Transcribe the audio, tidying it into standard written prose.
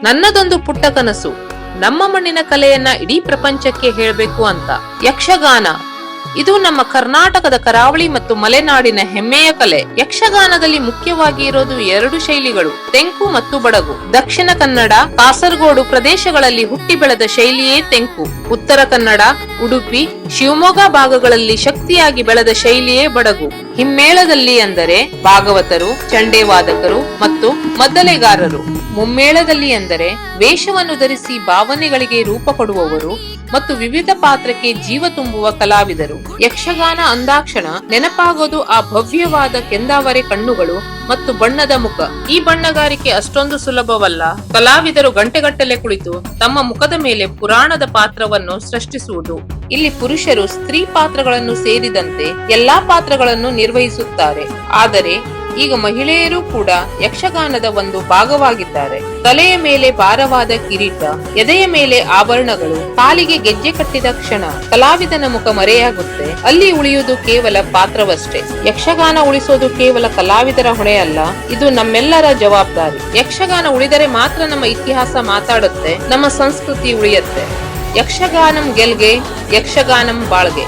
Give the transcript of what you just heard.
ನನ್ನದೊಂದು ಪುಟ್ಟ ಕನಸು, ನಮ್ಮ ಮಣ್ಣಿನ ಕಲೆಯನ್ನ ಇಡೀ ಪ್ರಪಂಚಕ್ಕೆ ಹೇಳಬೇಕು ಅಂತ. ಯಕ್ಷಗಾನ ಇದು ನಮ್ಮ ಕರ್ನಾಟಕದ ಕರಾವಳಿ ಮತ್ತು ಮಲೆನಾಡಿನ ಹೆಮ್ಮೆಯ ಕಲೆ. ಯಕ್ಷಗಾನದಲ್ಲಿ ಮುಖ್ಯವಾಗಿ ಇರೋದು ಎರಡು ಶೈಲಿಗಳು, ತೆಂಕು ಮತ್ತು ಬಡಗು. ದಕ್ಷಿಣ ಕನ್ನಡ, ಕಾಸರಗೋಡು ಪ್ರದೇಶಗಳಲ್ಲಿ ಹುಟ್ಟಿ ಬೆಳೆದ ಶೈಲಿಯೇ ತೆಂಕು. ಉತ್ತರ ಕನ್ನಡ, ಉಡುಪಿ, ಶಿವಮೊಗ್ಗ ಭಾಗಗಳಲ್ಲಿ ಶಕ್ತಿಯಾಗಿ ಬೆಳೆದ ಶೈಲಿಯೇ ಬಡಗು. ಹಿಮ್ಮೇಳದಲ್ಲಿ ಅಂದರೆ ಭಾಗವತರು, ಚಂಡೇವಾದಕರು ಮತ್ತು ಮದ್ದಲೆಗಾರರು. ಮುಮ್ಮೇಳದಲ್ಲಿ ಅಂದರೆ ವೇಷವನ್ನು ಧರಿಸಿ ಭಾವನೆಗಳಿಗೆ ರೂಪ ಕೊಡುವವರು ಮತ್ತು ವಿವಿಧ ಪಾತ್ರಕ್ಕೆ ಜೀವ ತುಂಬುವ ಕಲಾವಿದರು. ಯಕ್ಷಗಾನ ಅಂದಾಕ್ಷಣ ನೆನಪಾಗೋದು ಆ ಭವ್ಯವಾದ ಕೆಂದಾವರೆ ಕಣ್ಣುಗಳು ಮತ್ತು ಬಣ್ಣದ ಮುಖ. ಈ ಬಣ್ಣಗಾರಿಕೆ ಅಷ್ಟೊಂದು ಸುಲಭವಲ್ಲ. ಕಲಾವಿದರು ಗಂಟೆಗಟ್ಟಲೆ ಕುಳಿತು ತಮ್ಮ ಮುಖದ ಮೇಲೆ ಪುರಾಣದ ಪಾತ್ರವನ್ನು ಸೃಷ್ಟಿಸುವುದು. ಇಲ್ಲಿ ಪುರುಷರು ಸ್ತ್ರೀ ಪಾತ್ರಗಳನ್ನು ಸೇರಿದಂತೆ ಎಲ್ಲಾ ಪಾತ್ರಗಳನ್ನು ನಿರ್ವಹಿಸುತ್ತಾರೆ. ಆದರೆ ಈಗ ಮಹಿಳೆಯರು ಕೂಡ ಯಕ್ಷಗಾನದ ಒಂದು ಭಾಗವಾಗಿದ್ದಾರೆ. ತಲೆಯ ಮೇಲೆ ಭಾರವಾದ ಕಿರೀಟ, ಎದೆಯ ಮೇಲೆ ಆಭರಣಗಳು, ಕಾಲಿಗೆ ಗೆಜ್ಜೆ ಕಟ್ಟಿದ ಕ್ಷಣ ಕಲಾವಿದನ ಮುಖ ಮರೆಯಾಗುತ್ತೆ. ಅಲ್ಲಿ ಉಳಿಯುವುದು ಕೇವಲ ಪಾತ್ರವಷ್ಟೇ. ಯಕ್ಷಗಾನ ಉಳಿಸೋದು ಕೇವಲ ಕಲಾವಿದರ ಹೊಣೆ ಅಲ್ಲ, ಇದು ನಮ್ಮೆಲ್ಲರ ಜವಾಬ್ದಾರಿ. ಯಕ್ಷಗಾನ ಉಳಿದರೆ ಮಾತ್ರ ನಮ್ಮ ಇತಿಹಾಸ ಮಾತಾಡುತ್ತೆ, ನಮ್ಮ ಸಂಸ್ಕೃತಿ ಉಳಿಯುತ್ತೆ. ಯಕ್ಷಗಾನಂ ಗೆಲ್ಗೆ, ಯಕ್ಷಗಾನಂ ಬಾಳ್ಗೆ.